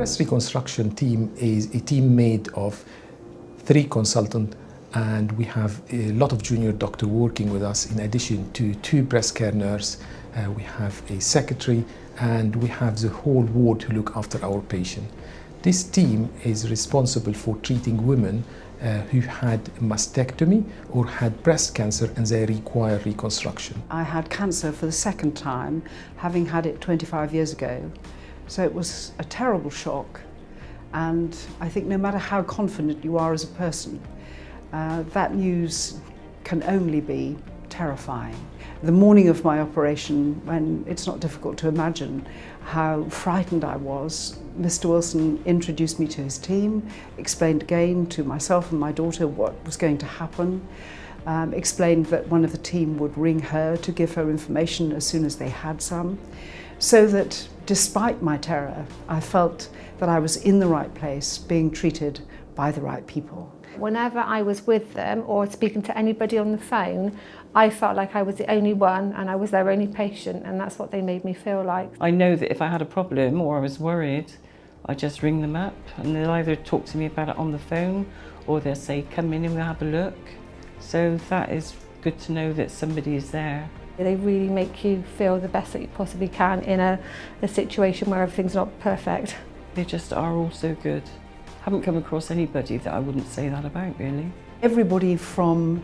breast reconstruction team is a team made of 3 consultants, and we have a lot of junior doctors working with us in addition to 2 breast care nurses. We have a secretary, and we have the whole ward to look after our patient. This team is responsible for treating women who had mastectomy or had breast cancer and they require reconstruction. I had cancer for the 2nd time, having had it 25 years ago. So it was a terrible shock. And I think no matter how confident you are as a person, that news can only be terrifying. The morning of my operation, when it's not difficult to imagine how frightened I was, Mr. Wilson introduced me to his team, explained again to myself and my daughter what was going to happen, explained that one of the team would ring her to give her information as soon as they had some, so that despite my terror, I felt that I was in the right place, being treated by the right people. Whenever I was with them or speaking to anybody on the phone, I felt like I was the only one and I was their only patient, and that's what they made me feel like. I know that if I had a problem or I was worried, I just ring them up and they'll either talk to me about it on the phone or they'll say, come in and we'll have a look. So that is good to know that somebody is there. They really make you feel the best that you possibly can in a situation where everything's not perfect. They just are all so good. I haven't come across anybody that I wouldn't say that about, really. Everybody from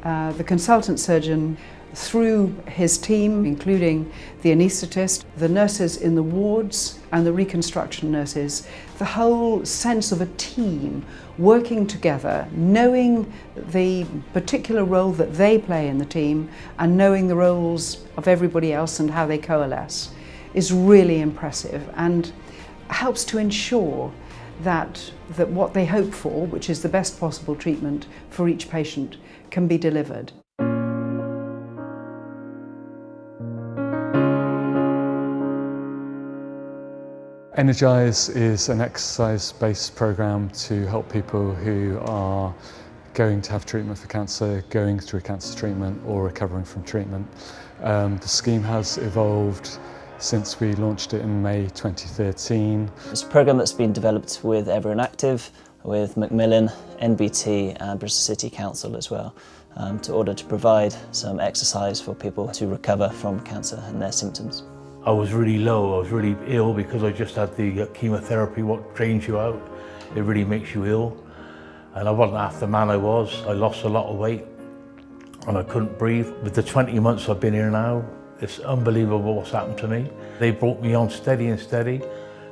the consultant surgeon through his team, including the anaesthetist, the nurses in the wards and the reconstruction nurses, the whole sense of a team working together, knowing the particular role that they play in the team and knowing the roles of everybody else and how they coalesce is really impressive and helps to ensure that what they hope for, which is the best possible treatment for each patient, can be delivered. Energised is an exercise-based programme to help people who are going to have treatment for cancer, going through cancer treatment or recovering from treatment. The scheme has evolved since we launched it in May 2013. It's a programme that's been developed with Everyone Active, with Macmillan, NBT and Bristol City Council as well, in order to provide some exercise for people to recover from cancer and their symptoms. I was really low, I was really ill because I just had the chemotherapy, what drains you out. It really makes you ill. And I wasn't half the man I was. I lost a lot of weight and I couldn't breathe. With the 20 months I've been here now, it's unbelievable what's happened to me. They brought me on steady and steady,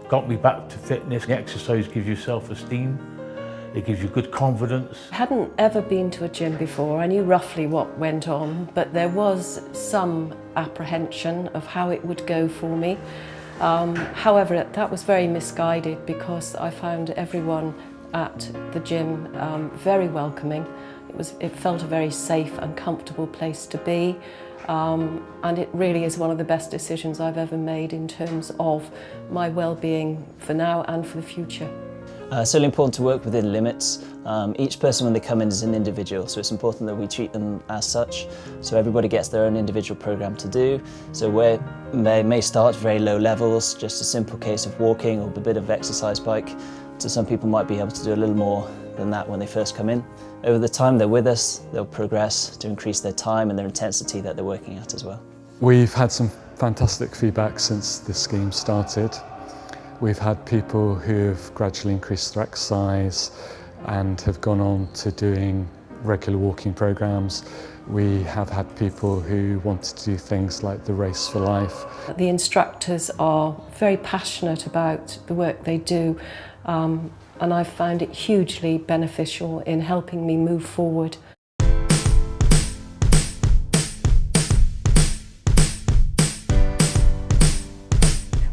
got me back to fitness. Exercise gives you self-esteem. It gives you good confidence. I hadn't ever been to a gym before. I knew roughly what went on, but there was some apprehension of how it would go for me. However, that was very misguided because I found everyone at the gym very welcoming. It felt a very safe and comfortable place to be. And it really is one of the best decisions I've ever made in terms of my well-being for now and for the future. It's really important to work within limits. Each person when they come in is an individual, so it's important that we treat them as such. So everybody gets their own individual programme to do. So where they may start at very low levels, just a simple case of walking or a bit of exercise bike. So some people might be able to do a little more than that when they first come in. Over the time they're with us, they'll progress to increase their time and their intensity that they're working at as well. We've had some fantastic feedback since the scheme started. We've had people who've gradually increased their exercise and have gone on to doing regular walking programs. We have had people who wanted to do things like the Race for Life. The instructors are very passionate about the work they do, and I've found it hugely beneficial in helping me move forward.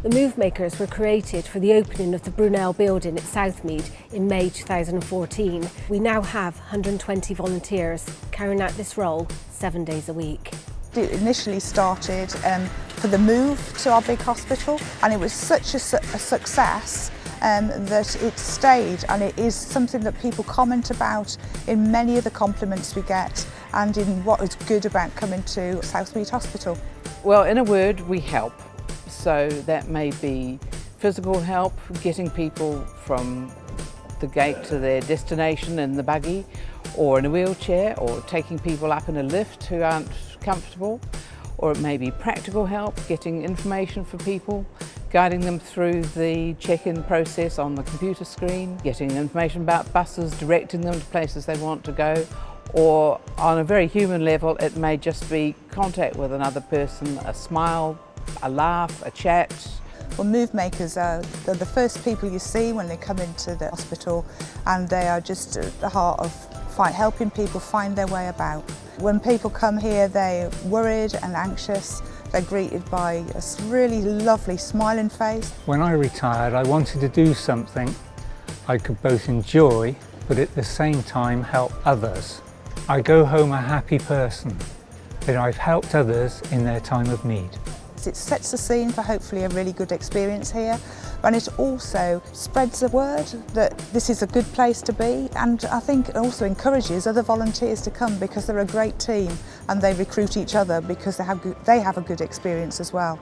The Move Makers were created for the opening of the Brunel building at Southmead in May 2014. We now have 120 volunteers carrying out this role 7 days a week. It initially started for the move to our big hospital, and it was such a success that it stayed, and it is something that people comment about in many of the compliments we get and in what is good about coming to Southmead Hospital. Well, in a word, we help. So that may be physical help, getting people from the gate to their destination in the buggy or in a wheelchair, or taking people up in a lift who aren't comfortable, or it may be practical help, getting information for people, guiding them through the check-in process on the computer screen, getting information about buses, directing them to places they want to go, or on a very human level it may just be contact with another person, a smile, a laugh, a chat. Well, move makers are the first people you see when they come into the hospital, and they are just at the heart of helping people find their way about. When people come here, they're worried and anxious. They're greeted by a really lovely smiling face. When I retired, I wanted to do something I could both enjoy but at the same time help others. I go home a happy person that I've helped others in their time of need. It sets the scene for hopefully a really good experience here, and it also spreads the word that this is a good place to be, and I think it also encourages other volunteers to come, because they're a great team and they recruit each other because they have a good experience as well.